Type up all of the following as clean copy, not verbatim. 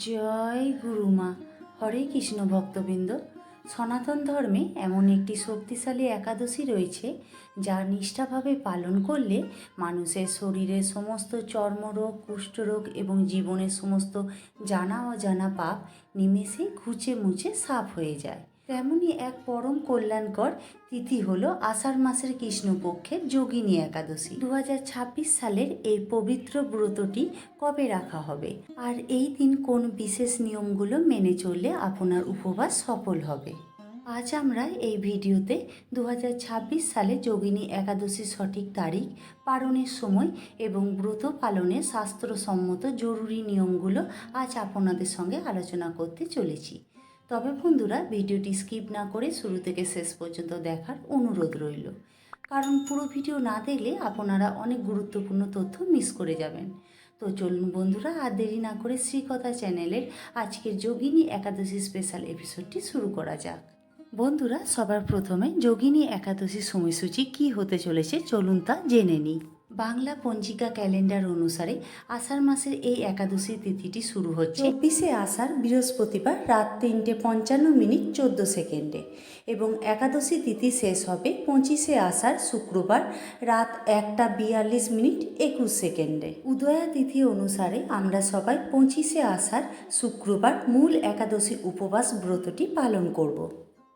জয় গুরুমা। হরে কৃষ্ণ ভক্তবৃন্দ, সনাতন ধর্মে এমন একটি শক্তিশালী একাদশী রয়েছে যা নিষ্ঠাভাবে পালন করলে মানুষের শরীরের সমস্ত চর্মরোগ, কুষ্ঠরোগ এবং জীবনের সমস্ত জানা অজানা পাপ নিমেষে ঘুচে মুছে সাফ হয়ে যায়। তেমনই এক পরম কল্যাণকর তিথি হলো আষাঢ় মাসের কৃষ্ণপক্ষের যোগিনী একাদশী। 2026 সালের এই পবিত্র ব্রতটি কবে রাখা হবে আর এই দিন কোন বিশেষ নিয়মগুলো মেনে চললে আপনার উপবাস সফল হবে, আজ আমরা এই ভিডিওতে 2026 সালে যোগিনী একাদশীর সঠিক তারিখ, পালনের সময় এবং ব্রত পালনের শাস্ত্রসম্মত জরুরি নিয়মগুলো আজ আপনাদের সঙ্গে আলোচনা করতে চলেছি। তবে বন্ধুরা, ভিডিওটি স্কিপ না করে শুরু থেকে শেষ পর্যন্ত দেখার অনুরোধ রইল, কারণ পুরো ভিডিও না দেখলে আপনারা অনেক গুরুত্বপূর্ণ তথ্য মিস করে যাবেন। তো চলুন বন্ধুরা, আর দেরি না করে শ্রীকথা চ্যানেলের আজকের যোগিনী একাদশী স্পেশাল এপিসোডটি শুরু করা যাক। বন্ধুরা, সবার প্রথমে যোগিনী একাদশীর সময়সূচি কী হতে চলেছে চলুন তা জেনে নিই। বাংলা পঞ্জিকা ক্যালেন্ডার অনুসারে আষাঢ় মাসের এই একাদশী তিথিটি শুরু হচ্ছে 24শে আষাঢ় বৃহস্পতিবার রাত 3:55 এবং একাদশী তিথি শেষ হবে 25শে আষাঢ় শুক্রবার রাত 1:42 উদয়া তিথি অনুসারে আমরা সবাই 25শে আষাঢ় শুক্রবার মূল একাদশী উপবাস ব্রতটি পালন করব।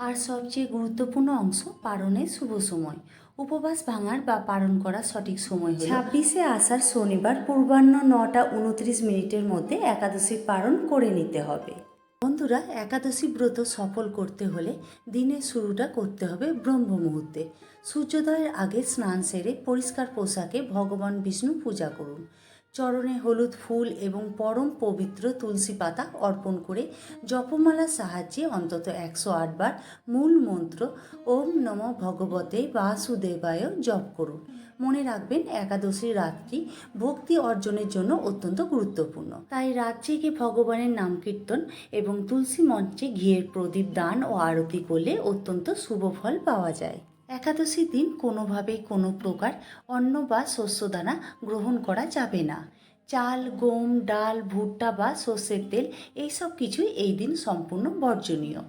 আর সবচেয়ে গুরুত্বপূর্ণ অংশ, পালনের শুভ সময়। উপবাস ভাঙার বা পালন করার সঠিক সময় হল 26শে আষাঢ় শনিবার পূর্বাহ্ন 9:29 মধ্যে একাদশী পালন করে নিতে হবে। বন্ধুরা, একাদশী ব্রত সফল করতে হলে দিনের শুরুটা করতে হবে ব্রহ্ম মুহূর্তে। সূর্যোদয়ের আগে স্নান সেরে পরিষ্কার পোশাকে ভগবান বিষ্ণু পূজা করুন। চরণে হলুদ ফুল এবং পরম পবিত্র তুলসী পাতা অর্পণ করে জপমালার সাহায্যে অন্তত 108 বার মূল মন্ত্র ওম নমঃ ভগবতে বাসুদেবায় জপ করুন। মনে রাখবেন, একাদশী রাতটি ভক্তি অর্জনের জন্য অত্যন্ত গুরুত্বপূর্ণ। তাই রাত জেগে ভগবানের নাম কীর্তন এবং তুলসী মঞ্চে ঘিয়ের প্রদীপ দান ও আরতি করলে অত্যন্ত শুভ ফল পাওয়া যায়। একাদশীর দিন কোনোভাবেই কোনো প্রকার অন্ন বা শস্যদানা গ্রহণ করা যাবে না। চাল, গম, ডাল, ভুট্টা বা সর্ষের তেল এইসব কিছুই এই দিন সম্পূর্ণ বর্জনীয়।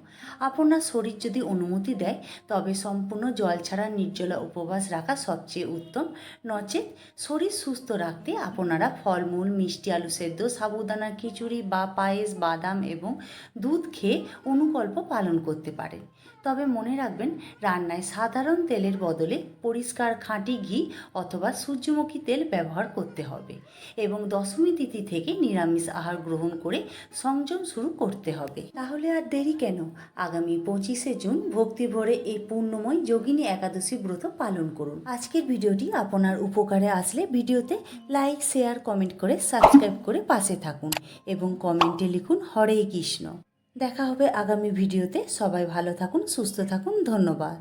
আপনার শরীর যদি অনুমতি দেয় তবে সম্পূর্ণ জল ছাড়া নির্জলা উপবাস রাখা সবচেয়ে উত্তম। নচেত শরীর সুস্থ রাখতে আপনারা ফলমূল, মিষ্টি আলু সেদ্ধ, সাবুদানার খিচুড়ি বা পায়েস, বাদাম এবং দুধ খেয়ে অনুকল্প পালন করতে পারেন। তবে মনে রাখবেন, রান্নায় সাধারণ তেলের বদলে পরিষ্কার খাঁটি ঘি অথবা সূর্যমুখী তেল ব্যবহার করতে হবে এবং দশমী তিথি থেকে নিরামিষ আহার গ্রহণ করে সংযম শুরু করতে হবে। তাহলে আর দেরি কেন? আগামী 25শে জুন ভক্তি ভরে এই পূর্ণময় যোগিনী একাদশী ব্রত পালন করুন। আজকের ভিডিওটি আপনার উপকারে আসলে ভিডিওতে লাইক, শেয়ার, কমেন্ট করে সাবস্ক্রাইব করে পাশে থাকুন এবং কমেন্টে লিখুন হরে কৃষ্ণ। দেখা হবে আগামী ভিডিওতে। সবাই ভালো থাকুন, সুস্থ থাকুন। ধন্যবাদ।